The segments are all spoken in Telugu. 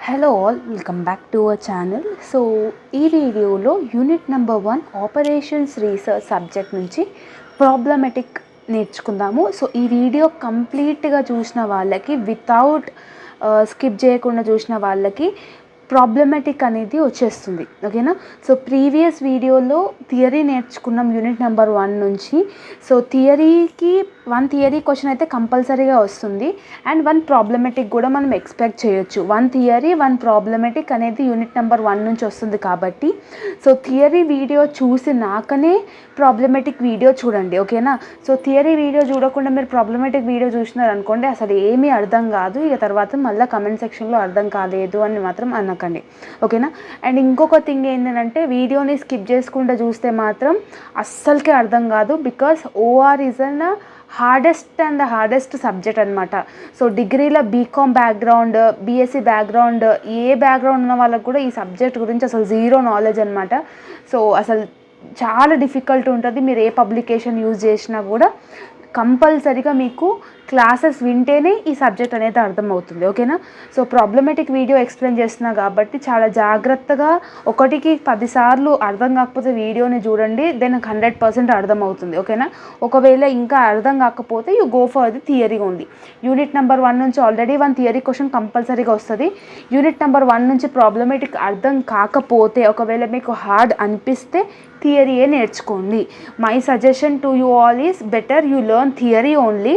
Hello all, welcome back to our channel. So ఈ వీడియోలో unit number 1 operations research subject నుంచి ప్రాబ్లమెటిక్ నేర్చుకుందాము. సో ఈ వీడియో కంప్లీట్గా చూసిన వాళ్ళకి వితౌట్ స్కిప్ చేయకుండా చూసిన వాళ్ళకి ప్రాబ్లమెటిక్ అనేది వచ్చేస్తుంది. ఓకేనా. సో ప్రీవియస్ వీడియోలో థియరీ నేర్చుకున్నాం యూనిట్ నెంబర్ 1 నుంచి. సో థియరీకి 1 థియరీ క్వశ్చన్ అయితే కంపల్సరీగా వస్తుంది అండ్ 1 ప్రాబ్లమెటిక్ కూడా మనం ఎక్స్పెక్ట్ చేయొచ్చు. 1 థియరీ 1 ప్రాబ్లమెటిక్ అనేది యూనిట్ నెంబర్ 1 నుంచి వస్తుంది కాబట్టి సో థియరీ వీడియో చూసినాకనే ప్రాబ్లమెటిక్ వీడియో చూడండి. ఓకేనా. సో థియరీ వీడియో చూడకుండా మీరు ప్రాబ్లమెటిక్ వీడియో చూసినారు అనుకోండి, అసలు ఏమీ అర్థం కాదు. ఇక తర్వాత మళ్ళీ కమెంట్ సెక్షన్లో అర్థం కాలేదు అని మాత్రం అనకండి. ఓకేనా. అండ్ ఇంకొక థింగ్ ఏంటంటే వీడియోని స్కిప్ చేసుకుంటూ చూస్తే మాత్రం అస్సలకే అర్థం కాదు. Because O R is an hardest subject అనమాట. సో డిగ్రీలో బీకామ్ బ్యాక్గ్రౌండ్, బీఎస్సీ బ్యాక్గ్రౌండ్, ఏ బ్యాక్గ్రౌండ్ ఉన్న వాళ్ళకు కూడా ఈ సబ్జెక్ట్ గురించి అసలు జీరో నాలెడ్జ్ అనమాట. సో అసలు చాలా డిఫికల్ట్ ఉంటుంది. మీరు ఏ పబ్లికేషన్ యూజ్ చేసినా కూడా కంపల్సరీగా మీకు క్లాసెస్ వింటేనే ఈ సబ్జెక్ట్ అనేది అర్థమవుతుంది. ఓకేనా. సో ప్రాబ్లమెటిక్ వీడియో ఎక్స్ప్లెయిన్ చేస్తున్నా కాబట్టి చాలా జాగ్రత్తగా, ఒకటికి 10 సార్లు అర్థం కాకపోతే వీడియోని చూడండి, దెన్ 100% అర్థమవుతుంది. ఓకేనా. ఒకవేళ ఇంకా అర్థం కాకపోతే you go for the theory only. Unit number 1 నుంచి ఆల్రెడీ 1 థియరీ క్వశ్చన్ కంపల్సరీగా వస్తుంది. యూనిట్ నెంబర్ 1 నుంచి ప్రాబ్లమెటిక్ అర్థం కాకపోతే, ఒకవేళ మీకు హార్డ్ అనిపిస్తే థియరీయే నేర్చుకోండి. My suggestion to you all is better you learn theory only.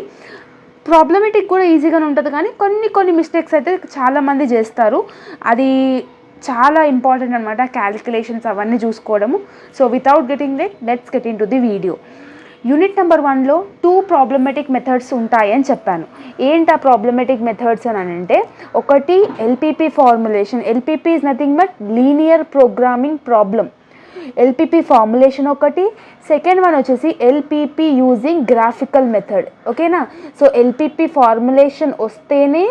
Problematic కూడా ఈజీగానే ఉంటుంది, కానీ కొన్ని మిస్టేక్స్ అయితే చాలామంది చేస్తారు. అది చాలా ఇంపార్టెంట్ అనమాట, క్యాలిక్యులేషన్స్ అవన్నీ చూసుకోవడము. So without getting let's get into the video. Unit number 1లో 2 ప్రాబ్లమెటిక్ మెథడ్స్ ఉంటాయని చెప్పాను. ఏంటి ఆ ప్రాబ్లమెటిక్ మెథడ్స్ అని అంటే, ఒకటి LPP formulation. LPP is nothing but linear programming problem. LPP formulation ఒకటి. సెకండ్ వన్ వచ్చేసి ఎల్పిపి యూజింగ్ గ్రాఫికల్ మెథడ్. ఓకేనా. సో ఎల్పిపి ఫార్ములేషన్ వస్తేనే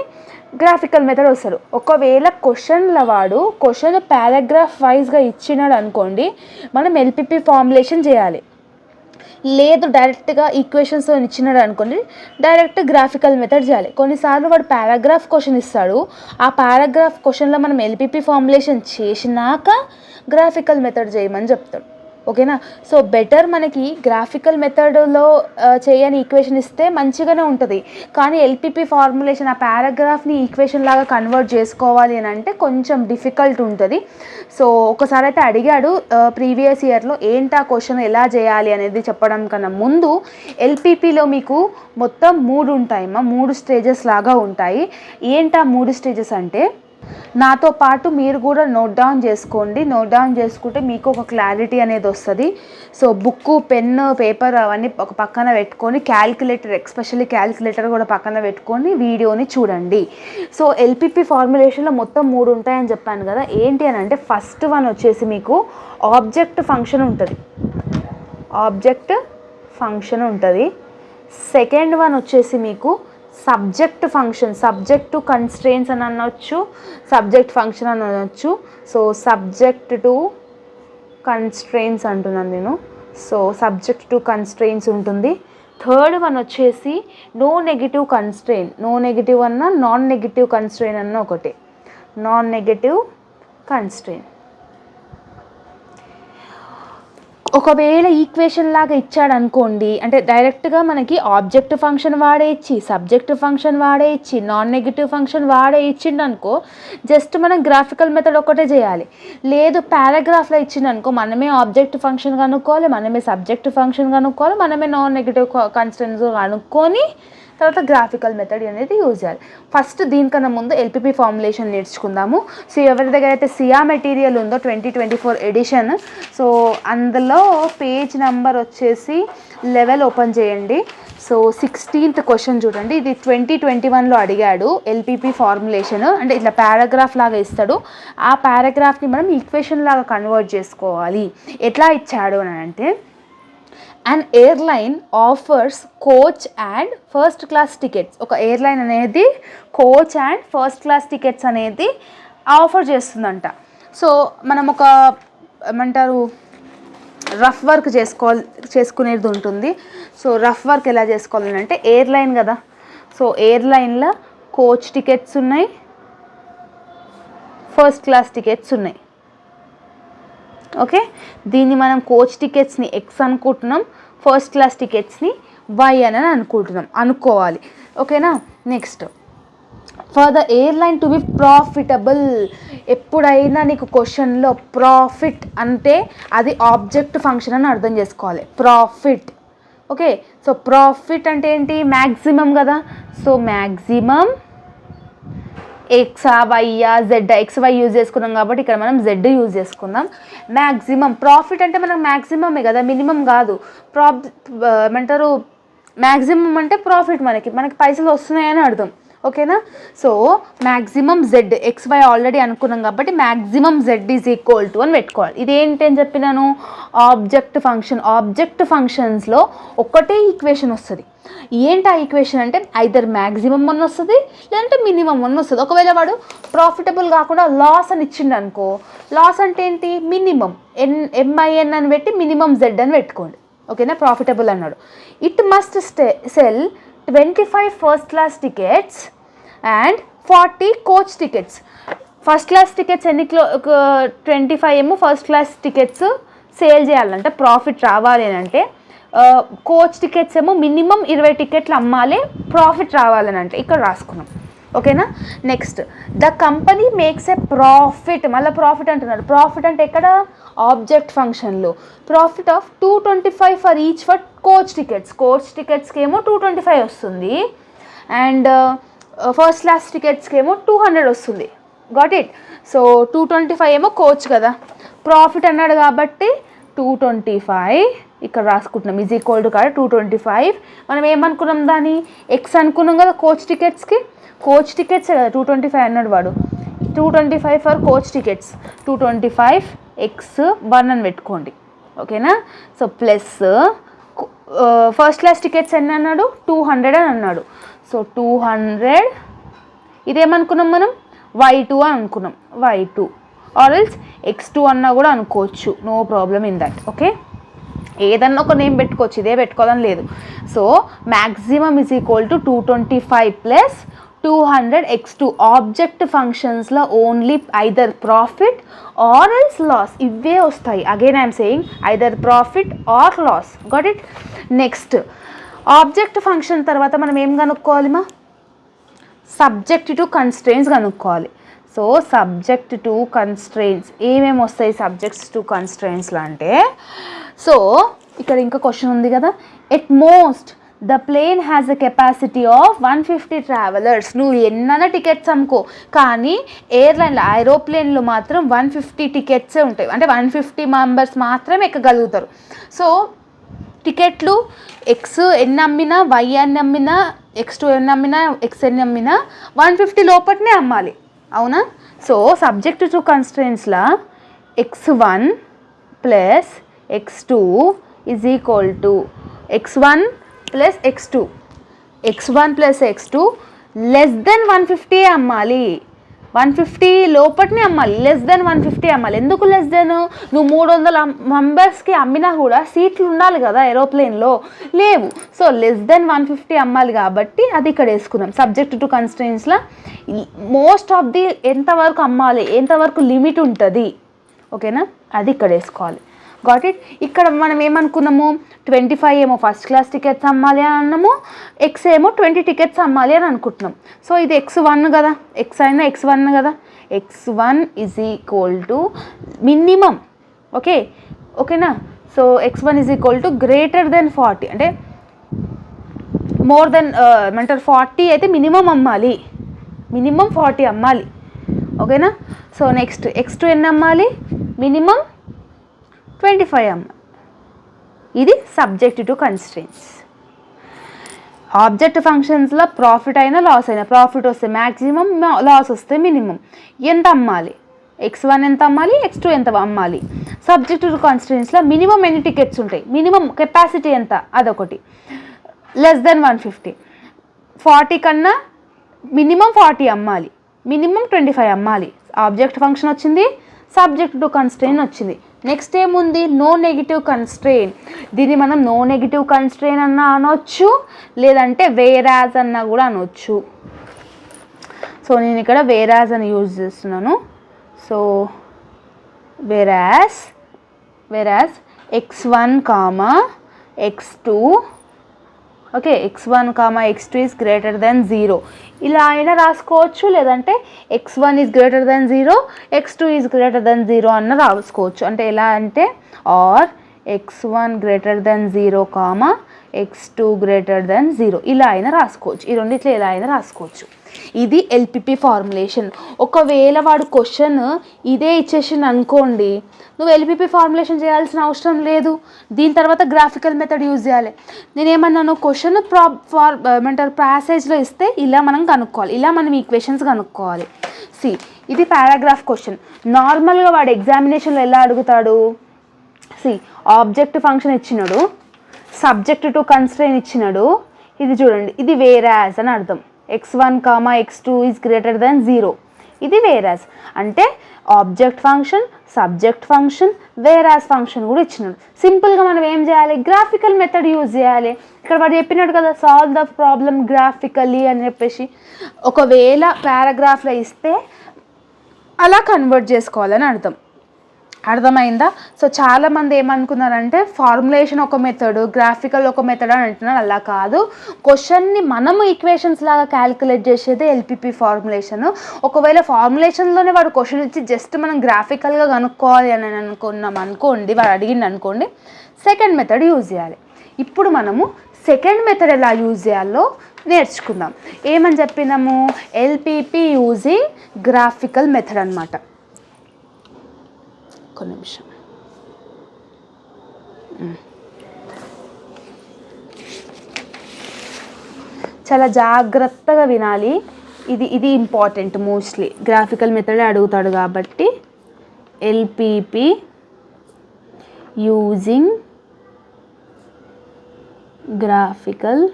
గ్రాఫికల్ మెథడ్ వస్తాడు. ఒకవేళ క్వశ్చన్ పారాగ్రాఫ్ వైజ్గా ఇచ్చినాడు అనుకోండి, మనం ఎల్పిపి ఫార్ములేషన్ చేయాలి. లేదు డైరెక్ట్గా ఈక్వేషన్స్తో ఇచ్చినాడు అనుకోండి, డైరెక్ట్ గ్రాఫికల్ మెథడ్ చేయాలి. కొన్నిసార్లు వాడు పారాగ్రాఫ్ క్వశ్చన్ ఇస్తాడు, ఆ పారాగ్రాఫ్ క్వశ్చన్లో మనం ఎల్పిపి ఫార్ములేషన్ చేసినాక గ్రాఫికల్ మెథడ్ చేయమని చెప్తాడు. ఓకేనా. సో బెటర్ మనకి గ్రాఫికల్ మెథడ్లో చేయని ఈక్వేషన్ ఇస్తే మంచిగానే ఉంటుంది, కానీ ఎల్పిపి ఫార్ములేషన్ ఆ పారాగ్రాఫ్ని ఈక్వేషన్ లాగా కన్వర్ట్ చేసుకోవాలి అని అంటే కొంచెం డిఫికల్ట్ ఉంటుంది. సో ఒకసారి అయితే అడిగాడు ప్రీవియస్ ఇయర్లో, ఏంటి ఆ క్వశ్చన్ ఎలా చేయాలి అనేది చెప్పడం కన్నా ముందు, ఎల్పిపిలో మీకు మొత్తం 3 ఉంటాయమ్మా, 3 స్టేజెస్ లాగా ఉంటాయి. ఏంటి ఆ 3 స్టేజెస్ అంటే, నాతో పాటు మీరు కూడా నోట్ డౌన్ చేసుకోండి. నోట్ డౌన్ చేసుకుంటే మీకు ఒక క్లారిటీ అనేది వస్తుంది. సో బుక్కు, పెన్ను, పేపర్ అవన్నీ ఒక పక్కన పెట్టుకొని, క్యాల్కులేటర్, ఎస్పెషల్లీ క్యాల్కులేటర్ కూడా పక్కన పెట్టుకొని వీడియోని చూడండి. సో ఎల్పిపి ఫార్ములేషన్లో మొత్తం 3 ఉంటాయని చెప్పాను కదా. ఏంటి అని అంటే, ఫస్ట్ వన్ వచ్చేసి మీకు ఆబ్జెక్ట్ ఫంక్షన్ ఉంటుంది. ఆబ్జెక్ట్ ఫంక్షన్ ఉంటుంది. సెకండ్ వన్ వచ్చేసి మీకు subject function, subject to constraints అని అనొచ్చు, సబ్జెక్ట్ ఫంక్షన్ అని అనొచ్చు. సో సబ్జెక్ట్ టు కన్స్ట్రెయిన్స్ అంటున్నాను నేను. సో సబ్జెక్ట్ టు కన్స్ట్రెయిన్స్ ఉంటుంది. థర్డ్ వన్ వచ్చేసి no negative constraint. No negative అన్న నాన్ నెగిటివ్ కన్స్ట్రెయిన్ అన్న ఒకటి. Non negative constraint. ఒకవేళ ఈక్వేషన్ లాగా ఇచ్చాడు అనుకోండి, అంటే డైరెక్ట్గా మనకి ఆబ్జెక్ట్ ఫంక్షన్ వాడే ఇచ్చి, సబ్జెక్ట్ ఫంక్షన్ వాడే ఇచ్చి, నాన్ నెగిటివ్ ఫంక్షన్ వాడే ఇచ్చిండు అనుకో, జస్ట్ మనం గ్రాఫికల్ మెథడ్ ఒకటే చేయాలి. లేదు పారాగ్రాఫ్లో ఇచ్చిండు అనుకో, మనమే ఆబ్జెక్ట్ ఫంక్షన్ కనుక్కోవాలి, మనమే సబ్జెక్ట్ ఫంక్షన్ కనుక్కోవాలి, మనమే నాన్ నెగిటివ్ కన్స్ట్రెయిన్స్ కనుక్కొని తర్వాత గ్రాఫికల్ మెథడ్ అనేది యూజ్ చేయాలి. ఫస్ట్ దీనికన్నా ముందు ఎల్పిపి ఫార్ములేషన్ నేర్చుకుందాము. సో ఎవరి దగ్గర అయితే సియా మెటీరియల్ ఉందో 2024 ఎడిషన్, సో అందులో పేజ్ నెంబర్ వచ్చేసి 11 ఓపెన్ చేయండి. సో 16th క్వశ్చన్ చూడండి. ఇది 2021లో అడిగాడు ఎల్పిపి ఫార్ములేషన్. అంటే ఇట్లా పారాగ్రాఫ్ లాగా ఇస్తాడు, ఆ పారాగ్రాఫ్ని మనం ఈక్వేషన్ లాగా కన్వర్ట్ చేసుకోవాలి. ఎట్లా ఇచ్చాడు అని అంటే, an airline offers coach and first class tickets. ఒక ఎయిర్లైన్ అనేది coach and first class tickets అనేది ఆఫర్ చేస్తుందంట. సో మనం ఒక ఏమంటారు, రఫ్ వర్క్ చేసుకునేది ఉంటుంది. సో రఫ్ వర్క్ ఎలా చేసుకోవాలని అంటే, ఎయిర్లైన్ కదా, సో ఎయిర్లైన్లో కోచ్ టికెట్స్ ఉన్నాయి, ఫస్ట్ క్లాస్ టికెట్స్ ఉన్నాయి. ఓకే, దీన్ని మనం కోచ్ టికెట్స్ని ఎక్స్ అనుకుంటున్నాం, ఫస్ట్ క్లాస్ టికెట్స్ని వై అని అనుకోవాలి. ఓకేనా. Next, for the airline to be profitable. ఎప్పుడైనా నీకు క్వశ్చన్లో ప్రాఫిట్ అంటే అది ఆబ్జెక్ట్ ఫంక్షన్ అని అర్థం చేసుకోవాలి. ప్రాఫిట్. ఓకే, సో ప్రాఫిట్ అంటే ఏంటి? మ్యాక్సిమం కదా. సో మ్యాక్సిమం ఎక్సా వైయా జెడ్, ఎక్స్ వై యూజ్ చేసుకున్నాం కాబట్టి ఇక్కడ మనం జెడ్ యూజ్ చేసుకుందాం. మ్యాక్సిమం ప్రాఫిట్ అంటే మనకు మ్యాక్సిమమే కదా, మినిమం కాదు. ఏమంటారు, మ్యాక్సిమం అంటే ప్రాఫిట్, మనకి పైసలు వస్తున్నాయని అర్థం. ఓకేనా. So maximum Z, X Y already అనుకున్నాం కాబట్టి maximum Z is equal to అని పెట్టుకోవాలి. ఇదేంటి అని చెప్పినాను? Object function. ఆబ్జెక్ట్ ఫంక్షన్స్లో ఒకటే ఈక్వేషన్ వస్తుంది. ఏంటి ఆ ఈక్వేషన్ అంటే ఐదర్ మ్యాక్సిమం వన్ వస్తుంది లేదంటే మినిమం వన్ వస్తుంది. ఒకవేళ వాడు ప్రాఫిటబుల్ కాకుండా లాస్ అని ఇచ్చిండు అనుకో, లాస్ అంటే ఏంటి? మినిమం ఎంఐఎన్ అని పెట్టి మినిమం జెడ్ అని పెట్టుకోండి. ఓకేనా. ప్రాఫిటబుల్ అన్నాడు. It must cell 25 first class tickets and 40 coach tickets. First class tickets 25 ఏమో ఫస్ట్ క్లాస్ టికెట్స్ సేల్ చేయాలంటే, ప్రాఫిట్ రావాలి అని అంటే. కోచ్ టికెట్స్ ఏమో మినిమం 20 టికెట్లు అమ్మాలి, ప్రాఫిట్ రావాలని అంటే ఇక్కడ రాసుకున్నాం. ఓకేనా. Next, the company makes a profit. మళ్ళీ ప్రాఫిట్ అంటున్నారు. ప్రాఫిట్ అంటే ఎక్కడ? ఆబ్జెక్ట్ ఫంక్షన్లో. Profit of 225 for each for coach tickets. Coach టికెట్స్కి ఏమో 225 వస్తుంది అండ్ ఫస్ట్ క్లాస్ టికెట్స్కి ఏమో 200 వస్తుంది. Got it. సో 225 ఏమో కోచ్ కదా, ప్రాఫిట్ అన్నాడు కాబట్టి 225 ఇక్కడ రాసుకుంటున్నాం. ఈజ్ ఈక్వల్ టు కాదు 225. మనం ఏమనుకున్నాం? దాన్ని ఎక్స్ అనుకున్నాం కదా కోచ్ టికెట్స్కి. కోచ్ టికెట్స్ కదా 225 అన్నాడు వాడు. 225 ఫర్ కోచ్ టికెట్స్, 225 ఎక్స్ 1 అని పెట్టుకోండి. ఓకేనా. So plus first class tickets ఎన్ని అన్నాడు? 200 అని అన్నాడు. సో 200 ఇదేమనుకున్నాం మనం? y2 అని అనుకున్నాం. y2 ఆర్ ఎల్స్ x2 అన్నా కూడా అనుకోవచ్చు. No problem in that. Okay, ఏదన్నా ఒక నేమ్ పెట్టుకోవచ్చు, ఇదే పెట్టుకోవాలని లేదు. So maximum is equal to 225 plus 200 x2. Object ఫంక్షన్స్లో only either profit or else loss ఇవే వస్తాయి. Again I'm saying either profit or loss. Got it. Next, object function తర్వాత మనం ఏం కనుక్కోవాలి? సబ్జెక్ట్ టు కన్స్ట్రెయిన్స్ కనుక్కోవాలి. సో సబ్జెక్ట్ టు కన్స్ట్రెయిన్స్ ఏమేమి వస్తాయి సబ్జెక్ట్స్ టు కన్స్ట్రెయిన్స్లో అంటే, సో ఇక్కడ ఇంకా క్వశ్చన్ ఉంది కదా. At most the plane has a capacity of 150 travellers. నువ్వు ఎన్నైనా టికెట్స్ అమ్ముకో, కానీ ఎయిర్లైన్లో ఐరోప్లేన్లో మాత్రం 150 టికెట్సే ఉంటాయి. అంటే 150 మెంబర్స్ మాత్రమే ఎక్కగలుగుతారు. సో టికెట్లు ఎక్స్ ఎన్ని అమ్మినా, వై ఎన్ని అమ్మినా, x2 ఎన్ని అమ్మినా, ఎక్స్ ఎన్ని అమ్మినా 150 లోపట్నే అమ్మాలి. అవునా. సో సబ్జెక్ట్ టు కన్స్ట్రెయిన్స్లో x1 plus x2 is equal to x1 plus x2. x1 plus x2 less than 150 అమ్మాలి. 150 లోపట్నే అమ్మాలి, లెస్ దెన్ 150 అమ్మాలి. ఎందుకు లెస్ దెన్? నువ్వు 300 మెంబర్స్కి అమ్మినా కూడా సీట్లు ఉండాలి కదా ఏరోప్లేన్లో, లేవు. సో లెస్ దెన్ 150 అమ్మాలి కాబట్టి అది ఇక్కడ వేసుకున్నాం. సబ్జెక్ట్ టు కన్స్ట్రెయిన్స్లో మోస్ట్ ఆఫ్ ది ఎంతవరకు అమ్మాలి, ఎంతవరకు లిమిట్ ఉంటుంది. ఓకేనా, అది ఇక్కడ వేసుకోవాలి. Got it. ఇక్కడ మనం ఏమనుకున్నాము? 25 ఏమో ఫస్ట్ క్లాస్ టికెట్స్ అమ్మాలి అని అన్నాము, ఎక్స్ ఏమో 20 టికెట్స్ అమ్మాలి అని అనుకుంటున్నాం. సో ఇది x1 కదా, ఎక్స్ అయినా x1 కదా. x1 is equal to minimum. ఓకేనా. So x1 is equal to greater than 40, అంటే మోర్ దెన్ ఏమంటారు 40 అయితే మినిమం అమ్మాలి, మినిమం 40 అమ్మాలి. ఓకేనా. సో నెక్స్ట్ x2 ఎన్ని అమ్మాలి? మినిమం 25 అమ్మాలి. ఇది సబ్జెక్ట్ టు కన్స్ట్రెయిన్స్. ఆబ్జెక్ట్ ఫంక్షన్స్లో ప్రాఫిట్ అయినా లాస్ అయినా, ప్రాఫిట్ వస్తే మ్యాక్సిమం, లాస్ వస్తే మినిమం. ఎంత అమ్మాలి? x1 ఎంత అమ్మాలి, x2 ఎంత అమ్మాలి. సబ్జెక్ట్ టు కన్స్ట్రెయిన్స్లో మినిమం ఎన్ని టికెట్స్ ఉంటాయి, మినిమం కెపాసిటీ ఎంత, అదొకటి. లెస్ దెన్ 150, 40 కన్నా మినిమం 40 అమ్మాలి, మినిమం 25 అమ్మాలి. ఆబ్జెక్ట్ ఫంక్షన్ వచ్చింది, సబ్జెక్ట్ టు కన్స్ట్రెయిన్ వచ్చింది. నెక్స్ట్ ఏముంది? No negative constraint. దీన్ని మనం నో నెగిటివ్ కన్స్ట్రెయిన్ అన్నా అనొచ్చు, లేదంటే వేరాజ్ అన్నా కూడా అనొచ్చు. సో నేను ఇక్కడ వేరాజ్ అని యూజ్ చేస్తున్నాను. So whereas x1 comma x2, okay, x1 comma x2 is greater than 0 ఇలా అయినా రాసుకోవచ్చు, లేదంటే x1 is greater than 0 x2 is greater than 0 అన్న రాసుకోవచ్చు. అంటే ఎలా అంటే are x1 greater than 0 comma x2 greater than 0 ఇలా అయినా రాసుకోవచ్చు. ఈ రెండిట్లో ఎలా అయినా రాసుకోవచ్చు. ఇది ఎల్పిపి ఫార్ములేషన్. ఒకవేళ వాడు క్వశ్చన్ ఇదే ఇచ్చేసింది అనుకోండి, నువ్వు ఎల్పిపి ఫార్ములేషన్ చేయాల్సిన అవసరం లేదు. దీని తర్వాత గ్రాఫికల్ మెథడ్ యూజ్ చేయాలి. నేనేమన్నాను, క్వశ్చన్ ఏమంటారు ప్యాసేజ్లో ఇస్తే ఇలా మనం కనుక్కోవాలి, ఇలా మనం ఈక్వేషన్స్ కనుక్కోవాలి. సి ఇది పారాగ్రాఫ్ క్వశ్చన్. నార్మల్గా వాడు ఎగ్జామినేషన్లో ఎలా అడుగుతాడు, సి ఆబ్జెక్ట్ ఫంక్షన్ ఇచ్చినాడు, సబ్జెక్ట్ టు కన్స్ట్రెయిన్ ఇచ్చినాడు, ఇది చూడండి, ఇది వేరాజ్ అని అర్థం. x1 comma x2 is greater than 0 ఇది వేరాజ్ అంటే object function, subject function, whereas function కూడా ఇచ్చినాడు. సింపుల్గా మనం ఏం చేయాలి, గ్రాఫికల్ మెథడ్ యూజ్ చేయాలి. ఇక్కడ వాడు చెప్పినాడు కదా సాల్వ్ ద ప్రాబ్లమ్ గ్రాఫికల్లీ అని చెప్పేసి. ఒకవేళ పారాగ్రాఫ్లో ఇస్తే అలా కన్వర్ట్ చేసుకోవాలని అర్థం. అర్థమైందా? సో చాలామంది ఏమనుకున్నారంటే ఫార్ములేషన్ ఒక మెథడ్, గ్రాఫికల్ ఒక మెథడ్ అని అంటున్నారు. అలా కాదు, క్వశ్చన్ని మనము ఈక్వేషన్స్ లాగా క్యాలిక్యులేట్ చేసేదే ఎల్పిపి ఫార్ములేషన్. ఒకవేళ ఫార్ములేషన్లోనే వాడు క్వశ్చన్ ఇచ్చి జస్ట్ మనం గ్రాఫికల్గా కనుక్కోవాలి అని అనుకోండి, వాడు అడిగింది అనుకోండి, సెకండ్ మెథడ్ యూజ్ చేయాలి. ఇప్పుడు మనము సెకండ్ మెథడ్ ఎలా యూజ్ చేయాలో నేర్చుకుందాం. ఏమని చెప్పినాము, ఎల్పిపి యూజింగ్ గ్రాఫికల్ మెథడ్ అనమాట. ఒక్క నిమిషం. చాలా జాగ్రత్తగా వినాలి. ఇది ఇంపార్టెంట్. మోస్ట్లీ గ్రాఫికల్ మెథడ్ అడుగుతాడు కాబట్టి LPP using graphical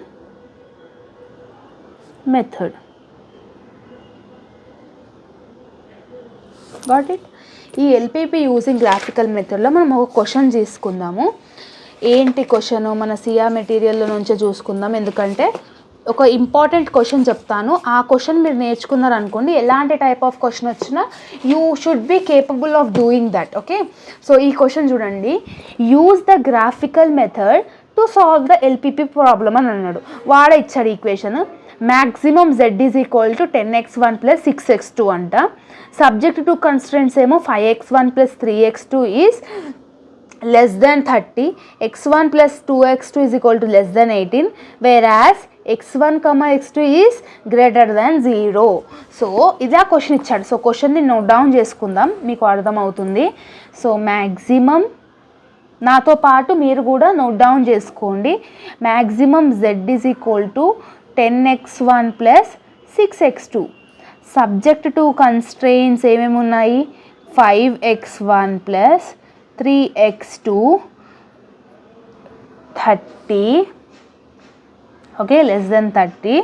method. Got it? ఈ ఎల్పిపి యూజింగ్ గ్రాఫికల్ మెథడ్లో మనం ఒక క్వశ్చన్ తీసుకుందాము. ఏంటి క్వశ్చన్, మన సిఆర్ మెటీరియల్లో నుంచే చూసుకుందాం. ఎందుకంటే ఒక ఇంపార్టెంట్ క్వశ్చన్ చెప్తాను, ఆ క్వశ్చన్ మీరు నేర్చుకున్నారు అనుకోండి, ఎలాంటి టైప్ ఆఫ్ క్వశ్చన్ వచ్చినా you should be capable of doing that. Okay, so ఈ క్వశ్చన్ చూడండి, use the graphical method to solve the LPP problem అని అన్నాడు. వాడే ఇచ్చాడు equation. Maximum z is equal to 10x1 plus 6x2 అంట. సబ్జెక్ట్ టు కన్స్ట్రెంట్స్ ఏమో 5x1 plus 3x2 is less than 30, x1 plus 2x2 is equal to less than 18, whereas x1 comma x2 is greater than 0. So ఇదే క్వశ్చన్ ఇచ్చాడు. సో క్వశ్చన్ని నోట్ డౌన్ చేసుకుందాం, మీకు అర్థమవుతుంది. సో మ్యాక్సిమం, నాతో పాటు మీరు కూడా నోట్ డౌన్ చేసుకోండి. Maximum z is equal to 10x1 plus 6x2. Subject to constraints ఏమేమి ఉన్నాయి, 5x1 plus 3x2, 30, okay, less than 30.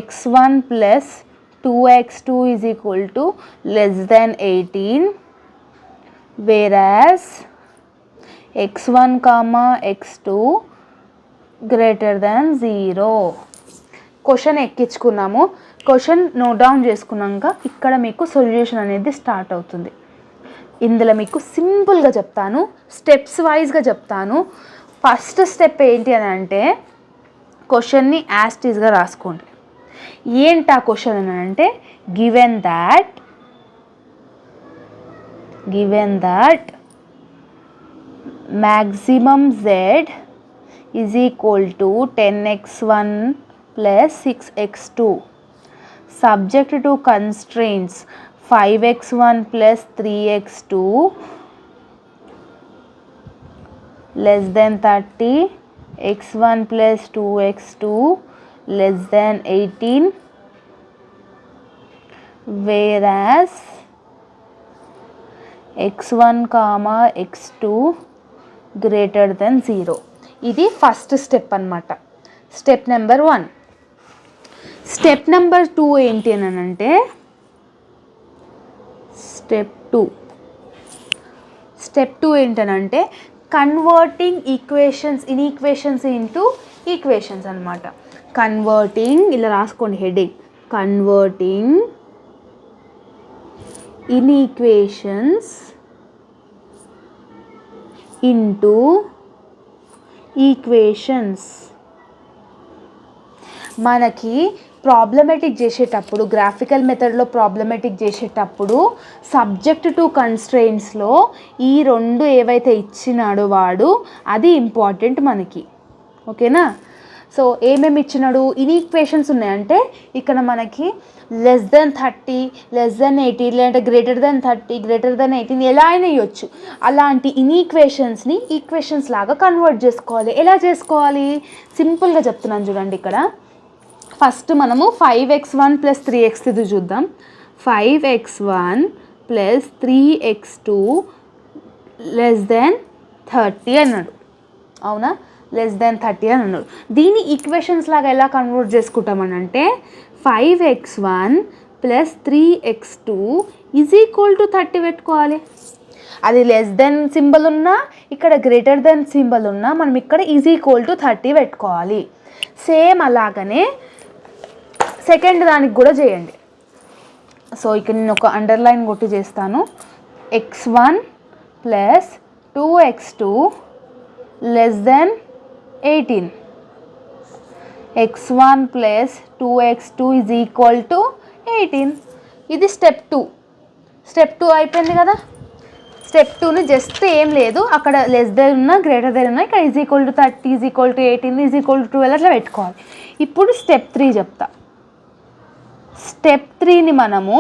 x1 plus 2x2 is equal to less than 18, whereas x1 comma x2 greater than 0. Question ఎక్కించుకున్నాము. క్వశ్చన్ నోట్ డౌన్ చేసుకున్నాక ఇక్కడ మీకు సొల్యూషన్ అనేది స్టార్ట్ అవుతుంది. ఇందులో మీకు సింపుల్గా చెప్తాను, స్టెప్స్ వైజ్గా చెప్తాను. ఫస్ట్ స్టెప్ ఏంటి అని అంటే క్వశ్చన్ని యాస్టీస్గా రాసుకోండి. ఏంటి ఆ క్వశ్చన్ అని అంటే given that maximum z is equal to 10x1 plus 6x2, subject to constraints 5x1 plus 3x2 less than 30, x1 plus 2x2 less than 18, whereas x1 comma x2 greater than 0. ఇది ఫస్ట్ స్టెప్ అన్నమాట, స్టెప్ నెంబర్ 1. స్టెప్ నెంబర్ 2 ఏంటి అని అంటే స్టెప్ 2 ఏంటనంటే కన్వర్టింగ్ ఈక్వేషన్స్ ఇంటూ ఈక్వేషన్స్ అనమాట. కన్వర్టింగ్, ఇలా రాసుకోండి హెడింగ్, కన్వర్టింగ్ ఇన్ఈక్వేషన్స్ ఇంటూ ఈక్వేషన్స్. మనకి ప్రాబ్లమేటిక్ చేసేటప్పుడు, గ్రాఫికల్ మెథడ్లో ప్రాబ్లమేటిక్ చేసేటప్పుడు సబ్జెక్ట్ టు కన్స్ట్రెయింట్స్లో ఈ రెండు ఏవైతే ఇచ్చినాడో వాడు అది ఇంపార్టెంట్ మనకి. ఓకేనా? సో ఏమేమి ఇచ్చినాడు? ఇన్ఈక్వేషన్స్ ఉన్నాయంటే ఇక్కడ మనకి <30, <80 లేదంటే <30, <18 ఎలా అయినా ఇవ్వచ్చు. అలాంటి ఇన్ఈక్వేషన్స్ని ఈక్వేషన్స్ లాగా కన్వర్ట్ చేసుకోవాలి. ఎలా చేసుకోవాలి? సింపుల్గా చెప్తున్నాను చూడండి. ఇక్కడ ఫస్ట్ మనము 5x1 + 3x ఇది చూద్దాం. 5x1 + 3x2 <30 అన్నాడు. అవునా? <30 అని అన్నాడు. దీన్ని ఈక్వేషన్స్ లాగా ఎలా కన్వర్ట్ చేసుకుంటామనంటే 5x1 + 3x2 = 30 పెట్టుకోవాలి. అది <> సింబల్ ఉన్నా, ఇక్కడ <> సింబల్ ఉన్నా మనం ఇక్కడ =30 పెట్టుకోవాలి. సేమ్ అలాగనే సెకండ్ దానికి కూడా చేయండి. సో ఇక్కడ నేను ఒక అండర్లైన్ కొట్టి చేస్తాను. x1 + 2x2 <18. x1 + 2x2 = 18. ఇది స్టెప్ 2. స్టెప్ 2 అయిపోయింది కదా. స్టెప్ 2ని జస్ట్ ఏం లేదు, అక్కడ ఉన్నా ఉన్నా ఇక్కడ =30, =18, =12 అట్లా పెట్టుకోవాలి. ఇప్పుడు స్టెప్ 3 చెప్తా. స్టెప్ 3ని మనము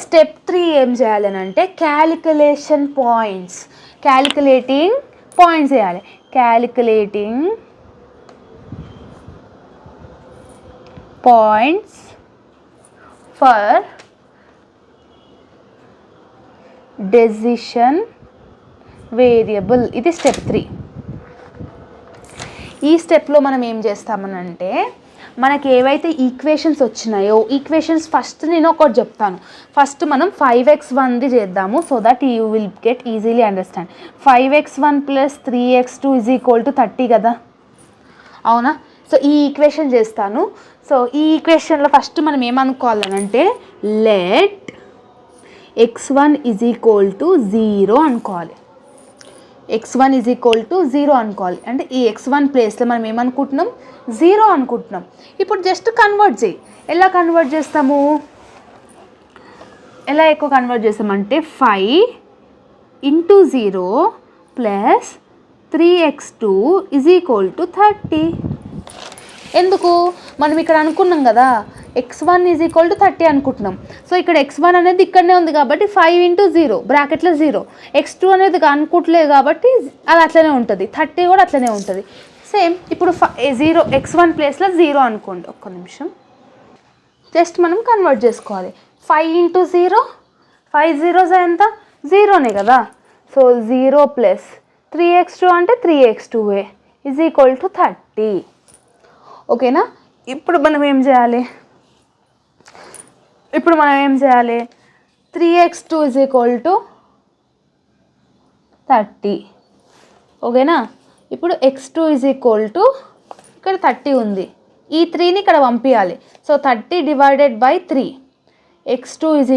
స్టెప్ 3 ఏం చేయాలని అంటే క్యాలిక్యులేటింగ్ పాయింట్స్ చేయాలి. Calculating points for decision variable. ఇది స్టెప్ 3. ఈ స్టెప్లో మనం ఏం చేస్తామనంటే మనకి ఏవైతే ఈక్వేషన్స్ వచ్చినాయో ఈక్వేషన్స్ ఫస్ట్ నేను ఒకటి చెప్తాను. ఫస్ట్ మనం 5x1ది చేద్దాము, so that you will get easily understand. 5x1 + 3x2 = 30 కదా. అవునా? సో ఈ ఈక్వేషన్ చేస్తాను. సో ఈ ఈక్వేషన్లో ఫస్ట్ మనం ఏమనుకోవాలనంటే లెట్ x1 = 0 అనుకోవాలి. x1 = 0 అనుకోవాలి. అంటే ఈ x1 ప్లేస్లో మనం ఏమనుకుంటున్నాం? 0 అనుకుంటున్నాం. ఇప్పుడు జస్ట్ కన్వర్ట్ చేయి. ఎలా కన్వర్ట్ చేస్తాము? ఎలా ఎక్కువ కన్వర్ట్ చేస్తామంటే 5 × 0 + 3x2 = 30. ఎందుకు? మనం ఇక్కడ అనుకున్నాం కదా x1 = 30 అనుకుంటున్నాం. సో ఇక్కడ x1 అనేది ఇక్కడనే ఉంది కాబట్టి 5 × 0 బ్రాకెట్లో 0. x2 అనేది అనుకోవట్లేదు కాబట్టి అది అట్లనే ఉంటుంది. 30 కూడా అట్లనే ఉంటుంది. సేమ్ ఇప్పుడు x1 ప్లేస్లో 0 అనుకోండి. ఒక్క నిమిషం, జస్ట్ మనం కన్వర్ట్ చేసుకోవాలి. 5 × 0, 5 zeros ఎంత? 0నే కదా. సో 0 + 3x2 అంటే 3x2 = 30. ఓకేనా? ఇప్పుడు మనం ఏం చేయాలి? 3x2 = 30. ఓకేనా? ఇప్పుడు x2 ఇక్కడ 30 ఉంది. ఈ 3ని ఇక్కడ పంపించాలి. సో 30 / 3. x2 =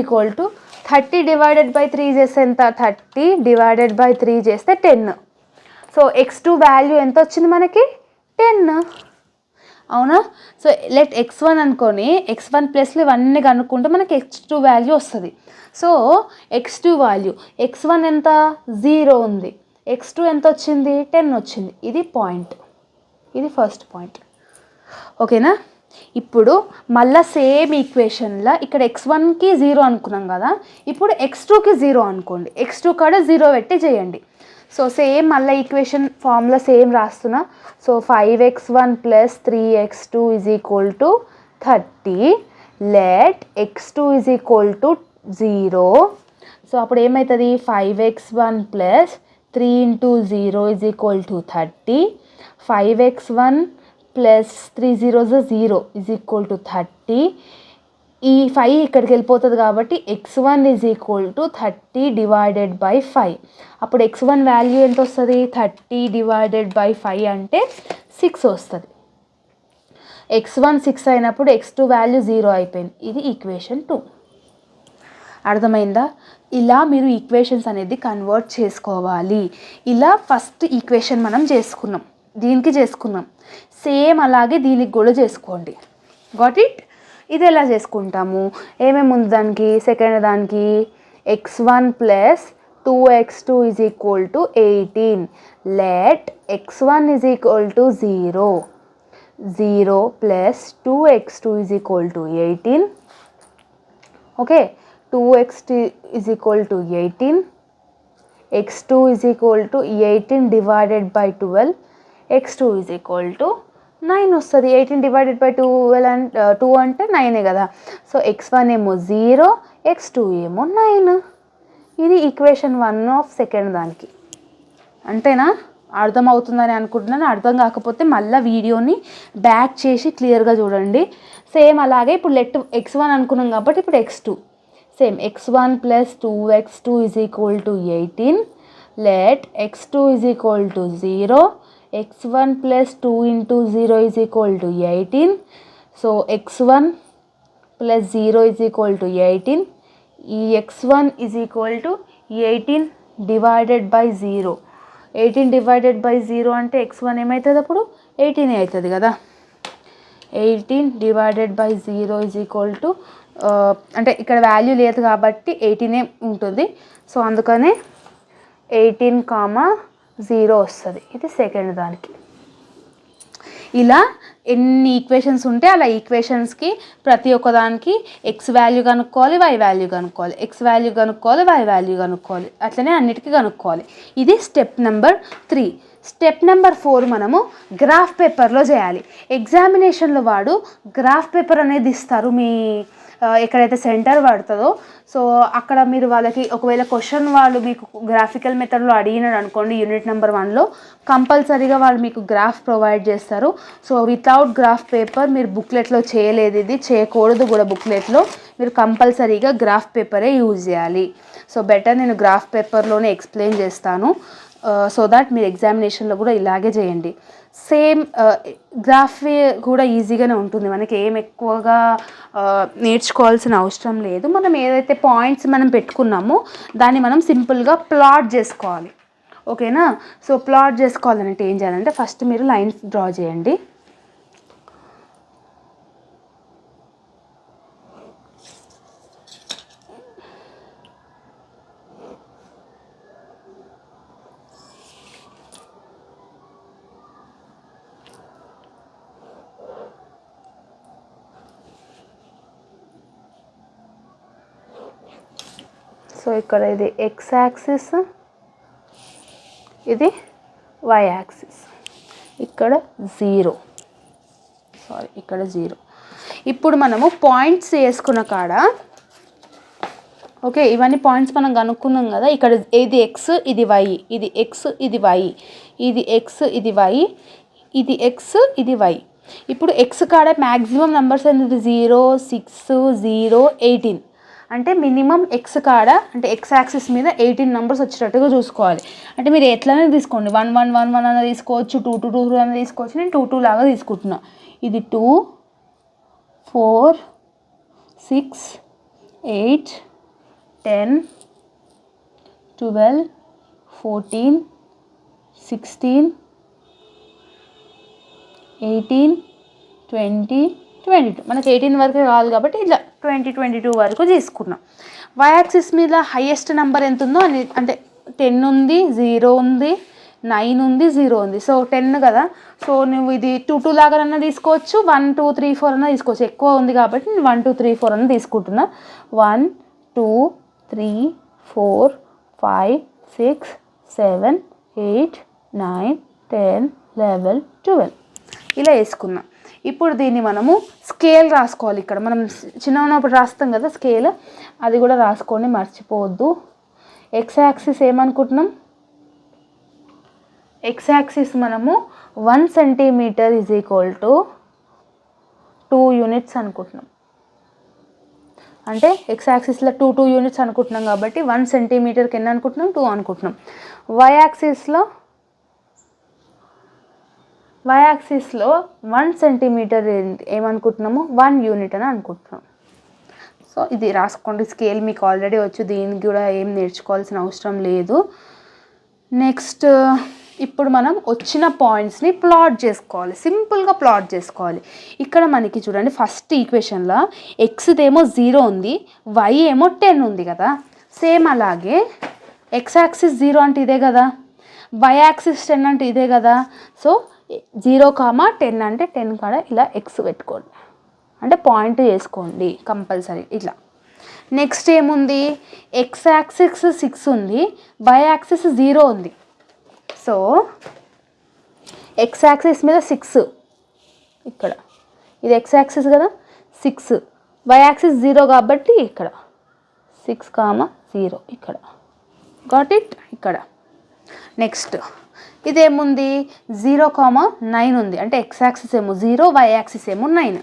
30 / 3 చేస్తే ఎంత? 30 / 3 చేస్తే 10. సో x2 వాల్యూ ఎంత వచ్చింది మనకి? 10. అవునా? సో లెట్ x1 అనుకొని x1 ప్లస్లో ఇవన్నీ కనుక్కుంటే మనకి x2 వాల్యూ వస్తుంది. సో x2 వాల్యూ, x1 ఎంత? 0 ఉంది. x2 ఎంత వచ్చింది? 10 వచ్చింది. ఇది పాయింట్, ఇది ఫస్ట్ పాయింట్. ఓకేనా? ఇప్పుడు మళ్ళీ సేమ్ ఈక్వేషన్లో ఇక్కడ x1కి 0 అనుకున్నాం కదా, ఇప్పుడు x2కి 0 అనుకోండి. x2 కాడ 0 పెట్టి చేయండి. సో సేమ్ మళ్ళీ ఈక్వేషన్ ఫార్ములా సేమ్ రాస్తున్నా. So 5x1 + 3x2 = 30. Let x2 = 0. So అప్పుడు ఏమవుతుంది? 5x1 + 3 × 0 = 30. 5x1 + 3 zeros 0 = 30. ఈ 5 ఇక్కడికి వెళ్ళిపోతుంది కాబట్టి x1 = 30 / 5. అప్పుడు x1 వాల్యూ ఎంత వస్తుంది? 30 / 5 అంటే 6 వస్తుంది. x1 6 అయినప్పుడు x2 వాల్యూ 0 అయిపోయింది. ఇది ఈక్వేషన్ 2. అర్థమైందా? ఇలా మీరు ఈక్వేషన్స్ అనేది కన్వర్ట్ చేసుకోవాలి. ఇలా ఫస్ట్ ఈక్వేషన్ మనం చేసుకున్నాం, దీనికి చేసుకున్నాం. సేమ్ అలాగే దీనికి కూడా చేసుకోండి. Got it? ఇది ఎలా చేసుకుంటాము? ఏమేమి ఉంది దానికి? సెకండ్ దానికి x1 plus 2x2 is equal to 18. Let x1 is equal to 0. 0 plus 2x2 is equal to 18. Okay, 2x2 is equal to 18. x2 is equal to 18 divided by 12. x2 is equal to 9 వస్తుంది. 18 డివైడెడ్ బై 12 అంటే 2 అంటే 9 కదా. సో x1 ఏమో 0, x2 ఏమో 9. ఇది ఈక్వేషన్ 1 ఆఫ్ సెకండ్ దానికి. అంతేనా? అర్థమవుతుందని అనుకుంటున్నాను. అర్థం కాకపోతే మళ్ళీ వీడియోని బ్యాక్ చేసి క్లియర్గా చూడండి. సేమ్ అలాగే ఇప్పుడు లెట్ x1 అనుకున్నాం కాబట్టి ఇప్పుడు x2. Same x1 plus 2x2 is equal to 18. Let x2 is equal to 0. x1 plus 2 into 0 is equal to 18. So x1 plus 0 is equal to 18. ఈ x1 is equal to 18 divided by 0. 18 divided by 0 అంటే x1 ఏమవుతుంది? అప్పుడు 18 అవుతుంది కదా. 18 divided by 0 is equal to అంటే ఇక్కడ వాల్యూ లేదు కాబట్టి 18 ఉంటుంది. సో అందుకనే 18,0 వస్తుంది. ఇది సెకండ్ దానికి. ఇలా ఎన్ని ఈక్వేషన్స్ ఉంటే అలా ఈక్వేషన్స్కి ప్రతి ఒక్కదానికి ఎక్స్ వాల్యూ కనుక్కోవాలి, వై వాల్యూ కనుక్కోవాలి, ఎక్స్ వాల్యూ కనుక్కోవాలి, వై వాల్యూ కనుక్కోవాలి. అట్లనే అన్నిటికీ కనుక్కోవాలి. ఇది స్టెప్ నెంబర్ 3. స్టెప్ నెంబర్ 4 మనము గ్రాఫ్ పేపర్లో చేయాలి. ఎగ్జామినేషన్లో వాడు గ్రాఫ్ పేపర్ అనేది ఇస్తారు మీ ఎక్కడైతే సెంటర్ పడుతుందో. సో అక్కడ మీరు వాళ్ళకి ఒకవేళ క్వశ్చన్ వాళ్ళు మీకు గ్రాఫికల్ మెథడ్లో అడిగినాడు అనుకోండి, యూనిట్ నెంబర్ 1లో కంపల్సరీగా వాళ్ళు మీకు గ్రాఫ్ ప్రొవైడ్ చేస్తారు. సో వితౌట్ గ్రాఫ్ పేపర్ మీరు బుక్లెట్లో చేయలేదు, ఇది చేయకూడదు కూడా. బుక్లెట్లో మీరు కంపల్సరీగా గ్రాఫ్ పేపరే యూజ్ చేయాలి. సో బెటర్ నేను గ్రాఫ్ పేపర్లోనే ఎక్స్ప్లెయిన్ చేస్తాను. సో దాట్ మీరు ఎగ్జామినేషన్లో కూడా ఇలాగే చేయండి. సేమ్ గ్రాఫ్ కూడా ఈజీగానే ఉంటుంది. మనకి ఏం ఎక్కువగా నేర్చుకోవాల్సిన అవసరం లేదు. మనం ఏదైతే పాయింట్స్ మనం పెట్టుకున్నామో దాన్ని మనం సింపుల్గా ప్లాట్ చేసుకోవాలి. ఓకేనా? సో ప్లాట్ చేసుకోవాలంటే ఏం చేయాలంటే ఫస్ట్ మీరు లైన్స్ డ్రా చేయండి. సో ఇక్కడ ఇది ఎక్స్ యాక్సిస్, ఇది వై యాక్సిస్. ఇక్కడ 0, ఇక్కడ 0. ఇప్పుడు మనము పాయింట్స్ వేసుకున్న కాడ, ఓకే, ఇవన్నీ పాయింట్స్ మనం కనుక్కున్నాం కదా. ఇక్కడ ఇది ఎక్స్, ఇది వై, ఇది ఎక్స్, ఇది వై, ఇది ఎక్స్, ఇది వై, ఇది ఎక్స్, ఇది వై. ఇప్పుడు ఎక్స్ కాడ మ్యాక్సిమం నెంబర్స్ అనేది 0, 6, 0, 18. అంటే మినిమం ఎక్స్ కాడ అంటే ఎక్స్ యాక్సిస్ మీద 18 నెంబర్స్ వచ్చేటట్టుగా చూసుకోవాలి. అంటే మీరు ఎట్లనే తీసుకోండి, 1 1 1 1 అన్న తీసుకోవచ్చు, 2 2 2 2 అన్న తీసుకోవచ్చు. నేను 2 2 లాగా తీసుకుంటున్నా. ఇది 2 4 6 8 10 12 14 16 18 20 22. మనకి 18 వరకు కావాలి కాబట్టి ఇట్లా 20 22 వరకు తీసుకున్నాం. వై యాక్సిస్ మీద హైయెస్ట్ నెంబర్ ఎంత ఉందో అని, అంటే 10 ఉంది, 0 ఉంది, 9 ఉంది, 0 ఉంది. సో 10 కదా. సో నువ్వు ఇది 2 2 లాగానన్నా తీసుకోవచ్చు, 1 2 3 4 అన్నా తీసుకోవచ్చు. ఎక్కువ ఉంది కాబట్టి నేను 1 2 3 4 అన్న తీసుకుంటున్నా. 1 2 3 4 5 6 7 8 9 10 11 12 ఇలా వేసుకున్నా. ఇప్పుడు దీన్ని మనము స్కేల్ రాసుకోవాలి. ఇక్కడ మనం చిన్న ఉన్నప్పుడు రాస్తాం కదా స్కేల్, అది కూడా రాసుకోండి, మర్చిపోవద్దు. ఎక్స్ యాక్సిస్ ఏమనుకుంటున్నాం? ఎక్స్ యాక్సిస్ మనము 1 centimetre is equal to 2 units అనుకుంటున్నాం. అంటే ఎక్స్ యాక్సిస్లో 2 యూనిట్స్ అనుకుంటున్నాం కాబట్టి 1 సెంటీమీటర్కి ఎన్ని అనుకుంటున్నాం? 2 అనుకుంటున్నాం. వై యాక్సిస్లో వై యాక్సిస్లో 1 సెంటీమీటర్ ఏమనుకుంటున్నాము 1 యూనిట్ అని అనుకుంటున్నాం. సో ఇది రాసుకోండి, స్కేల్ మీకు ఆల్రెడీ వచ్చు, దీనికి కూడా ఏం నేర్చుకోవాల్సిన అవసరం లేదు. నెక్స్ట్ ఇప్పుడు మనం వచ్చిన పాయింట్స్ని ప్లాట్ చేసుకోవాలి, సింపుల్గా ప్లాట్ చేసుకోవాలి. ఇక్కడ మనకి చూడండి ఫస్ట్ ఈక్వేషన్లో ఎక్స్దేమో 0 ఉంది, వై ఏమో 10 ఉంది కదా. సేమ్ అలాగే ఎక్స్ యాక్సిస్ 0 అంటే ఇదే కదా, వై యాక్సిస్ 10 అంటే ఇదే కదా. సో 0,10 అంటే 10 కాడ ఇలా ఎక్స్ పెట్టుకోండి, అంటే పాయింట్ చేసుకోండి కంపల్సరీ ఇట్లా. నెక్స్ట్ ఏముంది, ఎక్స్ యాక్సిస్ 6 ఉంది, వై యాక్సిస్ 0 ఉంది. సో ఎక్స్ యాక్సిస్ మీద 6 ఇక్కడ, ఇది ఎక్స్ యాక్సిస్ కదా 6, వై యాక్సిస్ 0 కాబట్టి ఇక్కడ 6,0 ఇక్కడ, గాట్ ఇట్ ఇక్కడ. నెక్స్ట్ ఇదేముంది 0,9 ఉంది, అంటే ఎక్స్ యాక్సిస్ ఏమో 0, వై యాక్సిస్ ఏమో 9.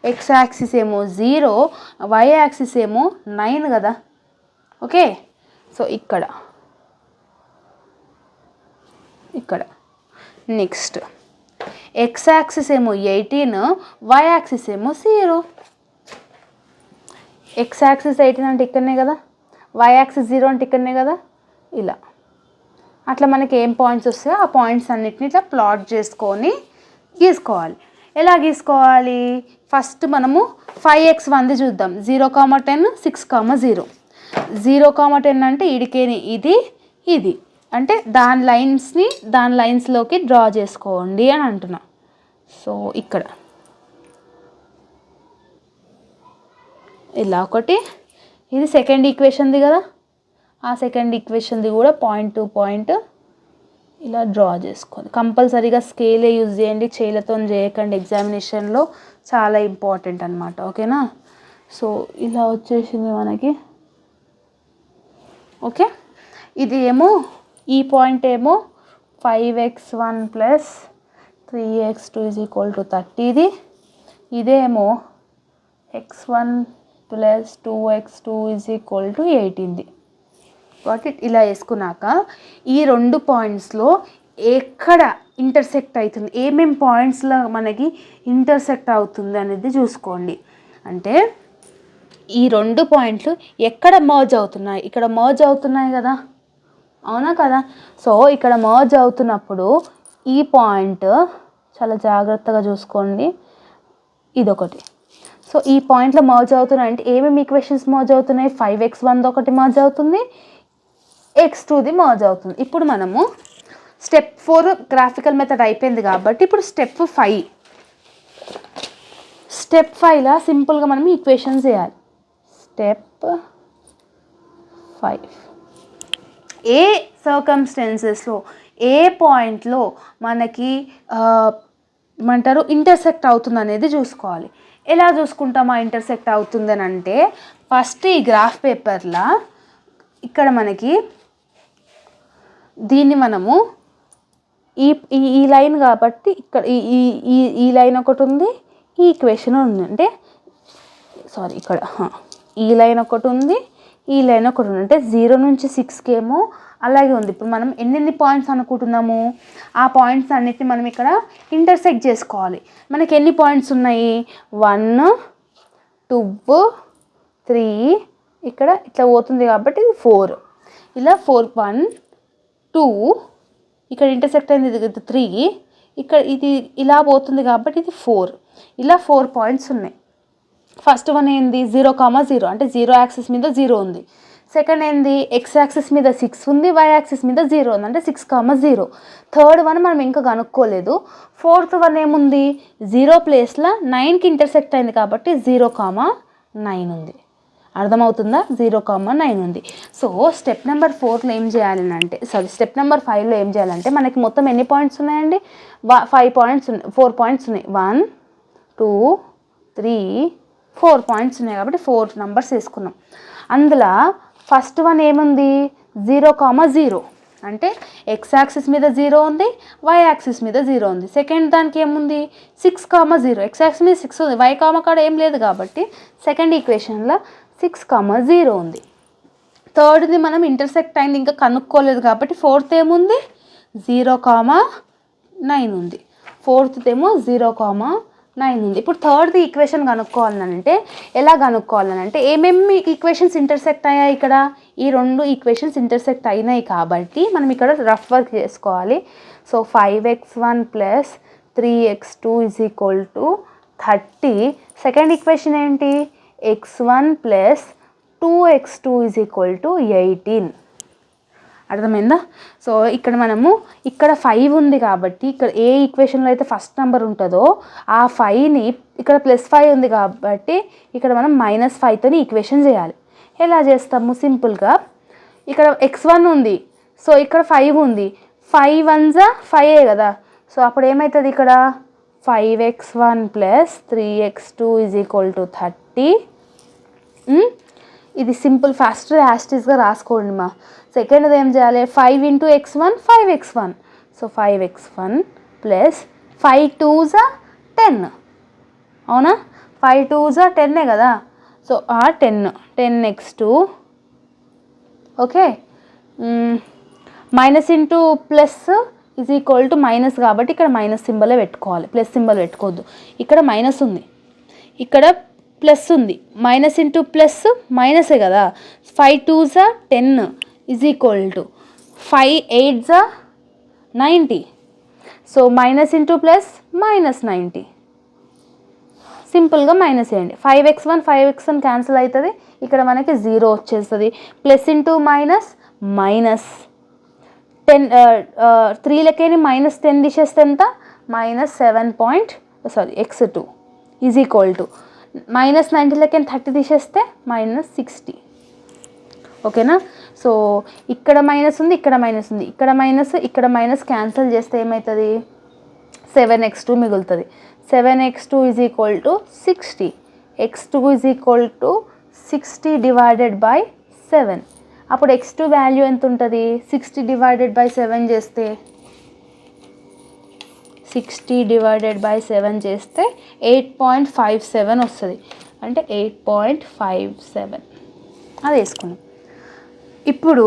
ఎక్స్ యాక్సిస్ ఏమో 0, వై యాక్సిస్ ఏమో 9 కదా. ఓకే, సో ఇక్కడ ఇక్కడ. నెక్స్ట్ ఎక్స్ యాక్సిస్ ఏమో 18, వై యాక్సిస్ ఏమో 0. ఎక్స్ యాక్సిస్ 18 అంటే ఇక్కడనే కదా, వై యాక్సిస్ 0 అంటే ఇక్కడనే కదా. ఇలా అట్లా మనకి ఏం పాయింట్స్ వస్తాయో ఆ పాయింట్స్ అన్నిటిని ఇట్లా ప్లాట్ చేసుకొని గీసుకోవాలి. ఎలా గీసుకోవాలి, ఫస్ట్ మనము 5x1 చూద్దాం. 0,10, 6,0. 0,10 అంటే ఇడికేని ఇది ఇది, అంటే దాని లైన్స్లోకి డ్రా చేసుకోండి అని అంటున్నా. సో ఇక్కడ ఇలా ఒకటి, ఇది సెకండ్ ఈక్వేషన్ది కదా, ఆ సెకండ్ ఈక్వేషన్ది కూడా పాయింట్ టు పాయింట్ ఇలా డ్రా చేసుకోండి. కంపల్సరీగా స్కేలే యూజ్ చేయండి, చేయిలతో చేయకండి, ఎగ్జామినేషన్లో చాలా ఇంపార్టెంట్ అనమాట. ఓకేనా. సో ఇలా వచ్చేసింది మనకి. ఓకే, ఇది ఏమో ఈ పాయింట్ ఏమో 5x1 + 3x2 = 30. ఇదేమో x1 + 2x2 = 18. వాట్ ఇట్ ఇలా వేసుకున్నాక ఈ రెండు పాయింట్స్లో ఎక్కడ ఇంటర్సెక్ట్ అవుతుంది, ఏమేం పాయింట్స్లో మనకి ఇంటర్సెక్ట్ అవుతుంది అనేది చూసుకోండి. అంటే ఈ రెండు పాయింట్లు ఎక్కడ మర్జ్ అవుతున్నాయి, ఇక్కడ మర్జ్ అవుతున్నాయి కదా, అవునా కదా. సో ఇక్కడ మర్జ్ అవుతున్నప్పుడు ఈ పాయింట్ చాలా జాగ్రత్తగా చూసుకోండి, ఇదొకటి. సో ఈ పాయింట్లో మర్జ్ అవుతున్నాయి అంటే ఏమేమి ఈక్వేషన్స్ మర్జ్ అవుతున్నాయి, 5x1 ఒకటి మర్జ్ అవుతుంది, x2ది మర్జ్ అవుతుంది. ఇప్పుడు మనము స్టెప్ 4 గ్రాఫికల్ మెథడ్ అయిపోయింది కాబట్టి ఇప్పుడు స్టెప్ 5లా సింపుల్గా మనం ఈక్వేషన్స్ చేయాలి. స్టెప్ 5, ఏ సర్కమ్స్టెన్సెస్లో ఏ పాయింట్లో మనకి ఏమంటారు ఇంటర్సెక్ట్ అవుతుంది అనేది చూసుకోవాలి. ఎలా చూసుకుంటామా ఇంటర్సెక్ట్ అవుతుందని అంటే, ఫస్ట్ ఈ గ్రాఫ్ పేపర్లా ఇక్కడ మనకి దీన్ని మనము ఈ లైన్ కాబట్టి ఇక్కడ ఈ లైన్ ఒకటి ఉంది, ఈ ఈక్వేషన్ ఉంది, అంటే సారీ ఇక్కడ ఈ లైన్ ఒకటి ఉంది, ఈ లైన్ ఒకటి ఉంది, అంటే 0 నుంచి 6కి ఏమో అలాగే ఉంది. ఇప్పుడు మనం ఎన్ని పాయింట్స్ అనుకుంటున్నాము, ఆ పాయింట్స్ అన్నిటిని మనం ఇక్కడ ఇంటర్సెక్ట్ చేసుకోవాలి. మనకి ఎన్ని పాయింట్స్ ఉన్నాయి, 1 2 3, ఇక్కడ ఇట్లా పోతుంది కాబట్టి ఇది 4, ఇలా 4 1 2, ఇక్కడ ఇంటర్సెక్ట్ అయింది ఇది 3, ఇక్కడ ఇది ఇలా పోతుంది కాబట్టి ఇది 4, ఇలా 4 పాయింట్స్ ఉన్నాయి. ఫస్ట్ వన్ ఏంది 0,0, అంటే 0 యాక్సిస్ మీద 0 ఉంది. సెకండ్ ఏంది ఎక్స్ యాక్సిస్ మీద 6 ఉంది, వై యాక్సిస్ మీద 0 ఉంది, అంటే 6,0. థర్డ్ వన్ మనం ఇంకా కనుక్కోలేదు. ఫోర్త్ వన్ ఏముంది 0 ప్లేస్లో 9కి ఇంటర్సెక్ట్ అయింది కాబట్టి 0,9 ఉంది. అర్థమవుతుందా, 0,9 ఉంది. సో స్టెప్ నెంబర్ 4లో ఏం చేయాలి అంటే, స్టెప్ నెంబర్ 5లో ఏం చేయాలంటే, మనకి మొత్తం ఎన్ని పాయింట్స్ ఉన్నాయండి, 5 పాయింట్స్ ఉన్నాయి, 4 పాయింట్స్ ఉన్నాయి, 1 2 3 4 పాయింట్స్ ఉన్నాయి కాబట్టి 4 నెంబర్స్ వేసుకున్నాం. అందులో ఫస్ట్ వన్ ఏముంది 0,0, అంటే ఎక్స్ యాక్సిస్ మీద 0 ఉంది, వై యాక్సిస్ మీద 0 ఉంది. సెకండ్ దానికి ఏముంది 6,0, ఎక్స్ యాక్సిస్ మీద 6 ఉంది, వై కాడ ఏం లేదు కాబట్టి సెకండ్ ఈక్వేషన్లో 6,0 ఉంది. థర్డ్ది మనం ఇంటర్సెక్ట్ అయింది ఇంకా కనుక్కోలేదు కాబట్టి ఫోర్త్ ఏముంది 0,9 ఉంది. 4th ఏమో 0,9 ఉంది. ఇప్పుడు థర్డ్ ఈక్వేషన్ కనుక్కోవాలంటే ఎలా కనుక్కోవాలంటే ఏమేమి ఈక్వేషన్స్ ఇంటర్సెక్ట్ అయ్యాయి ఇక్కడ, ఈ 2 ఈక్వేషన్స్ ఇంటర్సెక్ట్ అయినాయి కాబట్టి మనం ఇక్కడ రఫ్ వర్క్ చేసుకోవాలి. So 5x1 + 3x2 = 30. Second equation ఏంటి, x1 + 2x2 = 18. అర్థమైందా? సో ఇక్కడ మనము ఇక్కడ 5 ఉంది కాబట్టి ఇక్కడ ఏ ఈక్వేషన్లో అయితే ఫస్ట్ నెంబర్ ఉంటుందో ఆ 5ని ఇక్కడ +5 ఉంది కాబట్టి ఇక్కడ మనం -5తో ఈక్వేషన్ చేయాలి. ఎలా చేస్తాము, సింపుల్గా ఇక్కడ x1 ఉంది, సో ఇక్కడ 5 ఉంది, 5 1s 5 కదా. సో అప్పుడు ఏమవుతుంది, ఇక్కడ 5x1 + 3x2 = 30. ఇది సింపుల్, ఫస్ట్ యాస్టీస్గా రాసుకోండి మా. సెకండ్ది ఏం చేయాలి, 5 × x1 5x1. So 5x1 + 5 2s 10. అవునా, 5 2s 10 కదా. So 10x2. Okay, minus into plus minus కాబట్టి ఇక్కడ మైనస్ సింబలే పెట్టుకోవాలి, ప్లస్ సింబల్ పెట్టుకోవద్దు. ఇక్కడ మైనస్ ఉంది, ఇక్కడ ప్లస్ ఉంది, మైనస్ ఇంటూ ప్లస్ మైనసే కదా. 5 2s 10 = 5 8s 90. So minus into plus -90. సింపుల్గా మైనస్ చేయండి. 5x1 క్యాన్సిల్ అవుతుంది, ఇక్కడ మనకి 0 వచ్చేస్తుంది. ప్లస్ ఇంటూ మైనస్ మైనస్ 10, 3లకేని -10 తీసేస్తే ఎంత, -7. x2 -90లకేని 30 తీసేస్తే -60. ఓకేనా. సో ఇక్కడ మైనస్ ఉంది, ఇక్కడ మైనస్ ఉంది, ఇక్కడ మైనస్ క్యాన్సిల్ చేస్తే ఏమవుతుంది, 7x2 మిగులుతుంది. 7x2 = 60. x2 = 60 / 7. అప్పుడు x2 వాల్యూ ఎంత ఉంటుంది, 60 / 7 చేస్తే 60 / 7 చేస్తే 8.57 వస్తుంది. అంటే 8.57 అది వేసుకున్నాం. ఇప్పుడు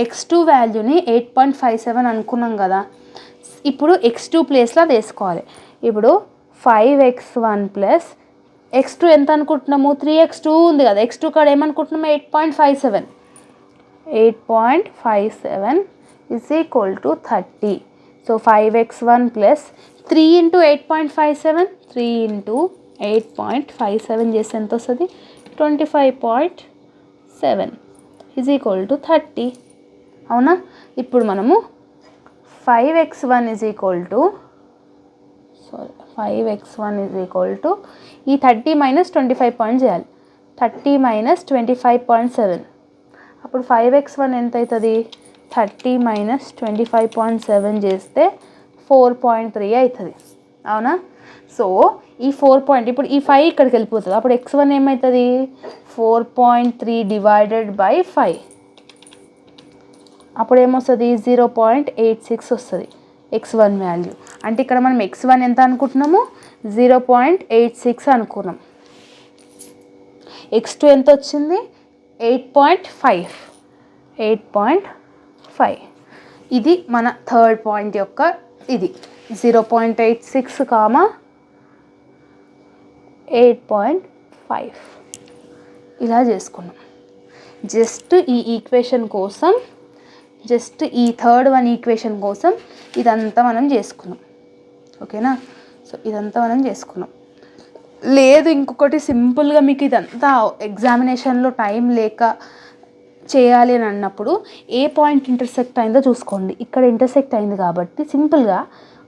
x2 వాల్యూని 8.57 అనుకున్నాం కదా. ఇప్పుడు x2 ప్లేస్లో అది వేసుకోవాలి. ఇప్పుడు 5x1 + x2 ఎంత అనుకుంటున్నాము, 3x2 ఉంది కదా, x2 కాడ ఏమనుకుంటున్నాము, 8.57. 8.57 = 30. సో 5x1 + 3 × 8.57, 3 × 8.57 చేస్తే ఎంత వస్తుంది, 25.7 = 30. అవునా. ఇప్పుడు మనము 5x1 ఈ 30 - 25 పాయింట్ చేయాలి. 30 - 25.7. అప్పుడు 5x1 ఎంత అవుతుంది, 30 - 25.7 చేస్తే 4.3 అవుతుంది. అవునా. సో ఈ 4 ఇప్పుడు ఈ 5 ఇక్కడికి వెళ్ళిపోతుంది. అప్పుడు x1 ఏమవుతుంది, 4.3 / 5. అప్పుడు ఏమొస్తుంది, 0.86 వస్తుంది x1 వాల్యూ. అంటే ఇక్కడ మనం x1 ఎంత అనుకుంటున్నాము, 0.86 అనుకున్నాం. x2 ఎంత వచ్చింది, 8.5. ఇది మన థర్డ్ పాయింట్ యొక్క ఇది 0.86, 8.5 ఇలా చేసుకున్నాం. జస్ట్ ఈ ఈక్వేషన్ కోసం, జస్ట్ ఈ థర్డ్ ఈక్వేషన్ కోసం ఇదంతా మనం చేసుకున్నాం. ఓకేనా. సో ఇదంతా మనం చేసుకున్నాం. లేదు ఇంకొకటి సింపుల్గా మీకు ఇదంతా ఎగ్జామినేషన్లో టైం లేక చేయాలి అని అన్నప్పుడు ఏ పాయింట్ ఇంటర్సెక్ట్ అయిందో చూసుకోండి. ఇక్కడ ఇంటర్సెక్ట్ అయింది కాబట్టి సింపుల్గా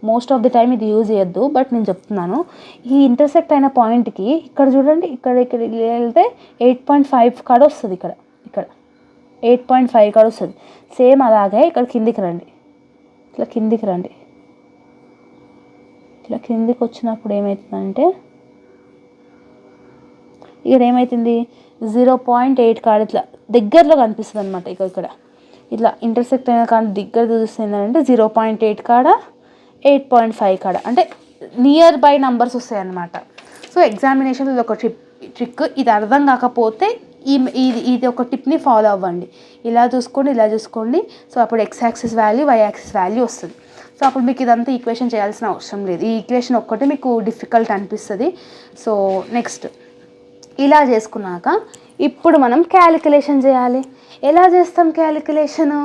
మోస్ట్ ఆఫ్ ది టైం ఇది యూజ్ చేయొద్దు, బట్ నేను చెప్తున్నాను. ఈ ఇంటర్సెక్ట్ అయిన పాయింట్కి ఇక్కడ చూడండి, ఇక్కడ వెళ్తే 8.5 కాడ వస్తుంది, ఇక్కడ 8.5 కాడ వస్తుంది. సేమ్ అలాగే ఇక్కడ కిందికి రండి, ఇట్లా కిందికి వచ్చినప్పుడు ఏమవుతుందంటే ఇక్కడ ఏమవుతుంది, 0.8 కాడ ఇట్లా దగ్గరలో కనిపిస్తుంది అనమాట. ఇక్కడ ఇట్లా ఇంటర్సెక్ట్ అయిన కాడ దగ్గర చూస్తుంది అంటే 0.8 కాడ, 8.5 కాడ, అంటే నియర్ బై నంబర్స్ వస్తాయి అన్నమాట. సో ఎగ్జామినేషన్లో ఇది ఒక ట్రిక్. ఇది అర్థం కాకపోతే ఇది ఒక టిప్ని ఫాలో అవ్వండి. ఇలా చూసుకోండి. సో అప్పుడు x axis value, y axis value వస్తుంది. సో అప్పుడు మీకు ఇదంతా ఈక్వేషన్ చేయాల్సిన అవసరం లేదు. ఈ ఈక్వేషన్ ఒక్కటే మీకు డిఫికల్ట్ అనిపిస్తుంది. సో నెక్స్ట్ ఇలా చేసుకున్నాక ఇప్పుడు మనం క్యాలిక్యులేషన్ చేయాలి. ఎలా చేస్తాం క్యాలిక్యులేషను?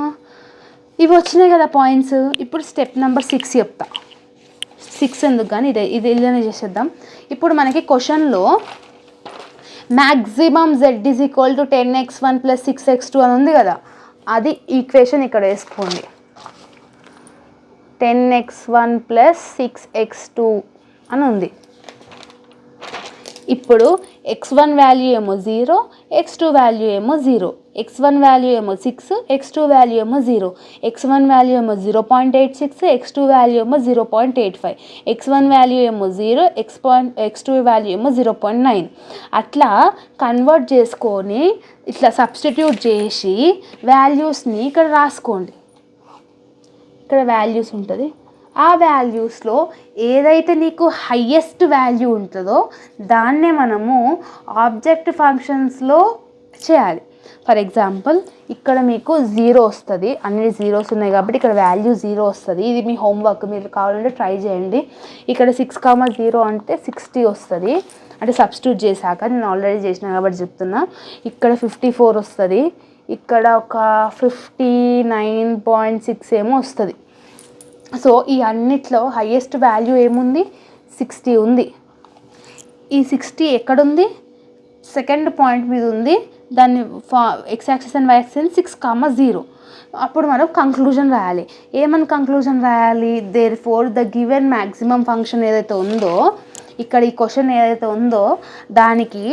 ఇవి వచ్చినాయి కదా పాయింట్స్. ఇప్పుడు స్టెప్ నెంబర్ 6 చెప్తా. 6 ఎందుకు కానీ ఇలానే చేసేద్దాం. ఇప్పుడు మనకి క్వశ్చన్లో maximum z is equal to 10x1 + 6x2 అని ఉంది కదా, అది ఈక్వేషన్ ఇక్కడ వేసుకోండి. 10x1 + 6x2 అని ఉంది. ఇప్పుడు x1 వాల్యూ ఏమో 0, x2 వాల్యూ ఏమో 0. x1 వాల్యూ ఏమో 6, x2 వాల్యూ ఏమో 0. x1 వాల్యూ ఏమో 0.86, x2 వాల్యూ ఏమో 0.85. x1 వాల్యూ ఏమో 0, x2 వాల్యూ ఏమో 0.9. అట్లా కన్వర్ట్ చేసుకొని ఇట్లా సబ్స్టిట్యూట్ చేసి వాల్యూస్ని ఇక్కడ రాసుకోండి. ఇక్కడ వాల్యూస్ ఉంటుంది. ఆ వాల్యూస్లో ఏదైతే నీకు హయ్యెస్ట్ వాల్యూ ఉంటుందో దాన్నే మనము ఆబ్జెక్ట్ ఫంక్షన్స్లో చేయాలి. ఫర్ ఎగ్జాంపుల్ ఇక్కడ మీకు 0 వస్తుంది, అన్ని జీరోస్ ఉన్నాయి కాబట్టి ఇక్కడ వాల్యూ 0 వస్తుంది. ఇది మీ హోంవర్క్, మీరు కావాలంటే ట్రై చేయండి. ఇక్కడ 6,0 అంటే 60 వస్తుంది, అంటే సబ్స్టిట్యూట్ చేశాక. నేను ఆల్రెడీ చేసిన కాబట్టి చెప్తున్నా. ఇక్కడ 54 వస్తుంది, ఇక్కడ ఒక 59.6 ఏమో వస్తుంది. సో ఈ అన్నిట్లో హయ్యెస్ట్ వాల్యూ ఏముంది? 60 ఉంది. ఈ 60 ఎక్కడుంది? సెకండ్ పాయింట్ మీద ఉంది. దాన్ని X axis and Y axis 6,0. అప్పుడు మనం కంక్లూజన్ రాయాలి. ఏమని కంక్లూజన్ రాయాలి? Therefore the given maximum function ఏదైతే ఉందో, ఇక్కడ ఈ క్వశ్చన్ ఏదైతే ఉందో దానికి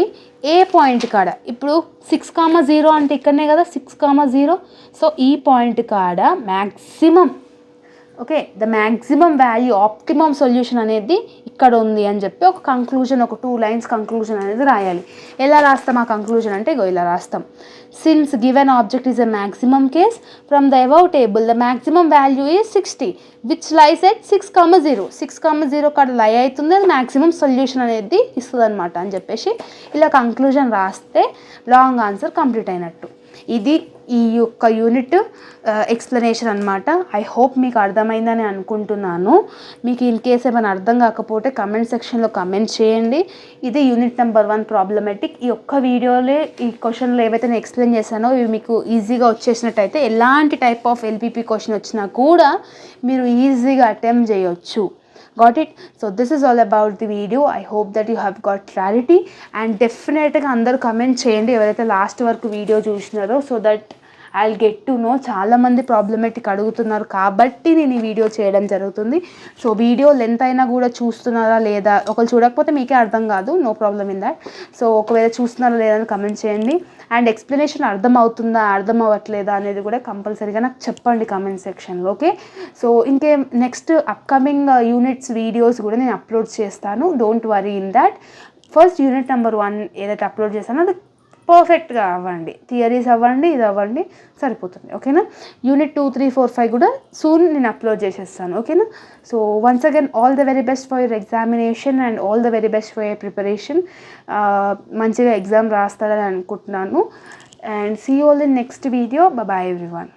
ఏ పాయింట్ కాడ, ఇప్పుడు 6,0 అంటే ఇక్కడనే కదా 6,0. సో ఈ పాయింట్ కాడ maximum, okay, the maximum value optimum solution అనేది ఇక్కడ ఉంది అని చెప్పి ఒక కంక్లూజన్, ఒక 2 లైన్స్ కంక్లూజన్ అనేది రాయాలి. ఎలా రాస్తాం ఆ కంక్లూజన్ అంటే ఇలా రాస్తాం. Since given object is a maximum case from the above table the maximum value is 60 which lies at 6,0. 6,0 కాడ లై అవుతుంది, అది మ్యాక్సిమం సొల్యూషన్ అనేది ఇస్తుంది అనమాట అని చెప్పేసి ఇలా కంక్లూజన్ రాస్తే లాంగ్ ఆన్సర్ కంప్లీట్ అయినట్టు. ఇది ఈ యొక్క యూనిట్ ఎక్స్ప్లెనేషన్ అనమాట. ఐ హోప్ మీకు అర్థమైందని అనుకుంటున్నాను. మీకు ఇన్ కేస్ ఏమైనా అర్థం కాకపోతే కమెంట్ సెక్షన్లో కమెంట్ చేయండి. ఇది యూనిట్ నెంబర్ 1 ప్రాబ్లమాటిక్. ఈ ఒక్క వీడియోలో ఈ క్వశ్చన్లో ఏవైతే నేను ఎక్స్ప్లెయిన్ చేశానో ఇవి మీకు ఈజీగా వచ్చేసినట్టయితే ఎలాంటి టైప్ ఆఫ్ ఎల్పీపీ క్వశ్చన్ వచ్చినా కూడా మీరు ఈజీగా అటెంప్ట్ చేయొచ్చు. Got it? So this is all about the video. I hope that you have got clarity, and definitely అందరూ కమెంట్ చేయండి ఎవరైతే లాస్ట్ వరకు వీడియో చూసినారో, so that I'll get to know. చాలామంది ప్రాబ్లమేటిక్ అడుగుతున్నారు కాబట్టి నేను ఈ వీడియో చేయడం జరుగుతుంది. సో వీడియో లెంత్ అయినా కూడా చూస్తున్నారా లేదా, ఒకరు చూడకపోతే మీకే అర్థం కాదు, no problem in that. So ఒకవేళ చూస్తున్నారా లేదా అని కమెంట్ చేయండి. అండ్ ఎక్స్ప్లెనేషన్ అర్థం అవుతుందా అర్థం అవ్వట్లేదా అనేది కూడా కంపల్సరీగా నాకు చెప్పండి కమెంట్ సెక్షన్లో. ఓకే, సో ఇంకే నెక్స్ట్ అప్కమింగ్ యూనిట్స్ వీడియోస్ కూడా నేను అప్లోడ్ చేస్తాను. Don't worry in that. First unit number 1 ఏదైతే అప్లోడ్ చేస్తానో అది పర్ఫెక్ట్గా అవ్వండి, థియరీస్ అవ్వండి, ఇది అవ్వండి, సరిపోతుంది. ఓకేనా? యూనిట్ 2, 3, 4, 5 కూడా సూన్ నేను అప్లోడ్ చేసేస్తాను. ఓకేనా? So once again all the very best for your examination and all the very best for your preparation. మంచిగా ఎగ్జామ్ రాస్తారని అనుకుంటున్నాను. And see you all in next video. Bye everyone.